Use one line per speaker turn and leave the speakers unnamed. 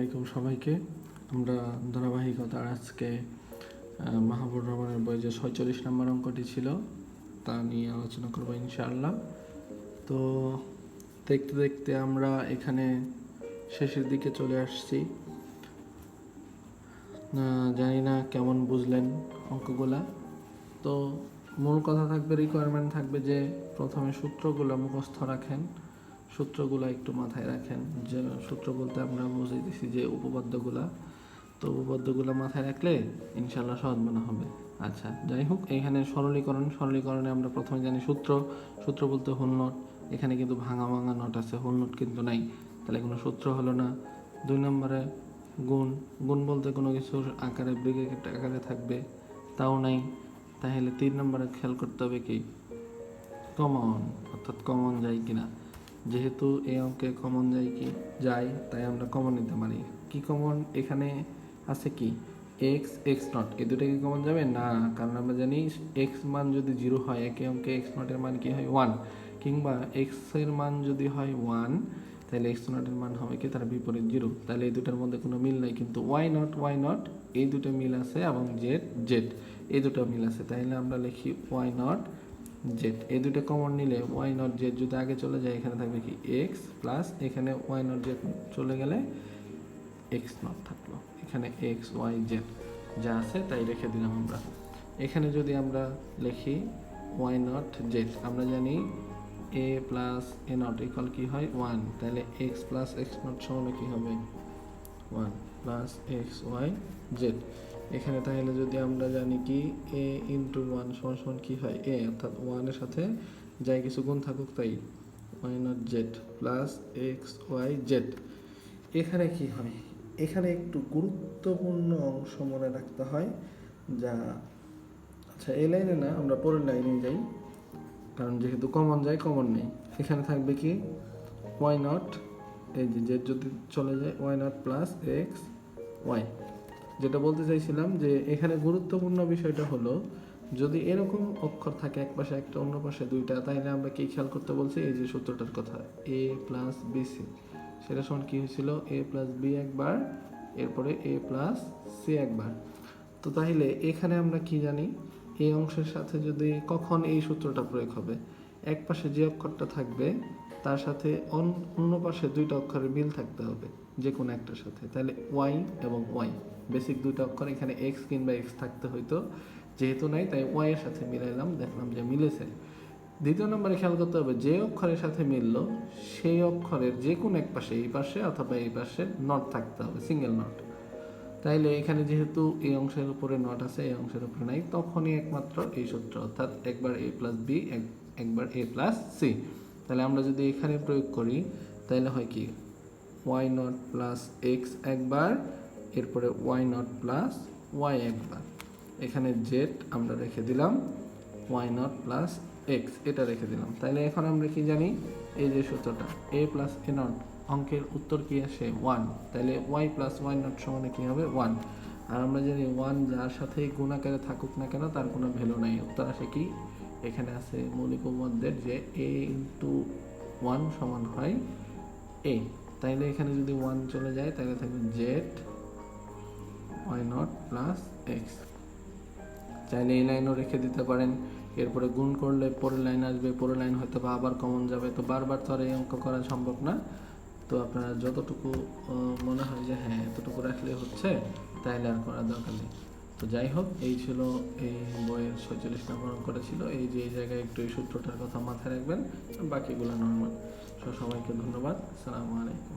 আলাইকুম সবাইকে। আমরা ধারাবাহিকতার আজকে মাহবুর রহমানের বই যে ৪৬ নম্বর অঙ্কটি ছিল তা নিয়ে আলোচনা করবো ইনশাআল্লাহ। তো দেখতে দেখতে আমরা এখানে শেষের দিকে চলে আসছি। জানি না কেমন বুঝলেন অঙ্কগুলা। তো মূল কথা থাকবে, রিকোয়ারমেন্ট থাকবে যে প্রথমে সূত্রগুলো মুখস্থ রাখেন, সূত্রগুলো একটু মাথায় রাখেন। যে সূত্র বলতে আমরা বুঝাইতেছি যে উপপাদ্যগুলা, তো উপপাদ্যগুলো মাথায় রাখলে ইনশাল্লাহ সহজ মনে হবে। আচ্ছা, যাই হোক, এখানে সরলীকরণে আমরা প্রথমে জানি সূত্র বলতে হোল নোট। এখানে কিন্তু ভাঙা নোট আছে, হোল নোট কিন্তু নাই, তাহলে কোনো সূত্র হলো না। 2 নম্বরে গুণ বলতে কোনো কিছুর আকারে ব্রেকেট আকারে থাকবে, তাও নাই। তাহলে 3 নম্বরে খেয়াল করতে হবে কি কমন, অর্থাৎ কমন যায় কিনা। যেহেতু এই অঙ্কে কমন যায়, তাই আমরা কমন নিতে পারি। কি কমন এখানে আছে? কি এক্স নট, এই দুটো কি কমন যাবে না? কারণ আমরা জানি এক্স মান যদি 0 হয়, একই অঙ্কে এক্স নটের মান কি হয় 1, কিংবা এক্স এর মান যদি হয় 1, তাহলে এক্স নটের মান হবে কি তার বিপরীত 0। তাহলে এই দুটার মধ্যে কোনো মিল নাই, কিন্তু ওয়াই নট এই দুটো মিল আছে, এবং জেড এই দুটো মিল আছে। তাহলে আমরা লিখি ওয়াই নট জেড। এই দুটো কমন নিলে ওয়াই নট জেড যদি আগে চলে যায়, এখানে থাকবে কি এক্স প্লাস, এখানে ওয়াই নট জেড চলে গেলে এক্স নট থাকলো। এখানে এক্স ওয়াই জেড যা আছে তাই রেখে দিলাম আমরা। এখানে যদি আমরা লিখি ওয়াই নট জেড, আমরা জানি এ প্লাস এ নট ইকুয়াল কি হয় 1, তাহলে এক্স প্লাস এক্স নট সমান কি হবে 1 প্লাস এক্স ওয়াই জেড। এখানে তাহলে যদি আমরা জানি কি এ ইন্টু 1 সমান কি হয় এ, অর্থাৎ 1 এর সাথে যাই কিছু গুণ থাকুক তাই Y nought Z plus X Y Z. এখানে কি হয়, এখানে একটু গুরুত্বপূর্ণ অংশ মনে রাখতে হয় যা, আচ্ছা এই লাইনে না, আমরা পরের লাইনে যাই, কারণ যেহেতু কমন কমন নেই। এখানে থাকবে কি ওয়াই নট, এই যে জেড যদি চলে যায় Y nought plus X Y. যেটা বলতে চাইছিলাম যে এখানে গুরুত্বপূর্ণ বিষয়টা হলো, যদি এরকম অক্ষর থাকে এক পাশে একটা অন্য পাশে দুইটা, তাহলে আমরা কি খেয়াল করতে বলছি, এই যে সূত্রটার কথা এ প্লাস বিসি, সেটা সমান কি হয়েছিল এ প্লাস বি একবার, এরপরে এ প্লাস সি একবার। তো তাহলে এখানে আমরা কি জানি, এই অংশের সাথে যদি কখন এই সূত্রটা প্রয়োগ হবে, এক পাশে যে অক্ষরটা থাকবে তার সাথে অন্য পাশে দুইটা অক্ষরের মিল থাকতে হবে যে কোনো একটার সাথে। তাহলে ওয়াই এবং ওয়াই বেসিক দুইটা অক্ষর, এখানে এক্স কিংবা এক্স থাকতে হইতো, যেহেতু নাই তাই ওয়াই এর সাথে মিলাইলাম, দেখলাম যে মিলেছে। দ্বিতীয় নম্বরে খেয়াল করতে হবে, যে অক্ষরের সাথে মিললো সেই অক্ষরের যে কোনো এক পাশে, এই পাশে অথবা এই পাশে নট থাকতে হবে, সিঙ্গেল নট। তাইলে এখানে যেহেতু এই অংশের উপরে নট আছে, এই অংশের উপরে নাই, তখনই একমাত্র এই সূত্র, অর্থাৎ একবার এ প্লাস বি একবার এ প্লাস সি। তাহলে আমরা যদি এখানে প্রয়োগ করি তাহলে হয় কি ওয়াই নট প্লাস এক্স একবার, এরপরে ওয়াই নট প্লাস ওয়াই একবার। এখানে জেড আমরা রেখে দিলাম, ওয়াই নট প্লাস এক্স এটা রেখে দিলাম। তাহলে এখন আমরা কি জানি, এই যে সূত্রটা এ প্লাস এ নট, অঙ্কের উত্তর কি আসে 1, তাহলে ওয়াই প্লাস ওয়াই নট সমানে কি হবে 1। আর আমরা জানি 1 যার সাথে গুণ আকারে থাকুক না কেন তার কোনো ভ্যালু নাই, উত্তর আসে কি, এখানে আছে মৌলিক উপপাদ্যের যে এ ইন্টু 1 সমান হয় এ। তাইলে এখানে যদি 1 চলে যায় তাহলে থাকবে Z Y nought plus X. চাইলে এই লাইনও রেখে দিতে পারেন, এরপরে গুণ করলে পরের লাইন আসবে, পরের লাইন হয়তো বা আবার কমন যাবে, তো বারবার তো আর এই অঙ্ক করা সম্ভব না। তো আপনারা যতটুকু মনে হয় যে হ্যাঁ এতটুকু রাখলে হচ্ছে, তাইলে আর করার দরকার নেই। তো যাই হোক, এই ছিল এই বইয়ের 46 নম্বর অঙ্কটা ছিল। এই যে এই জায়গায় একটু এই সূত্রটার কথা মাথায় রাখবেন, বাকিগুলো নর্মাল। সবাইকে ধন্যবাদ, আসসালামু আলাইকুম।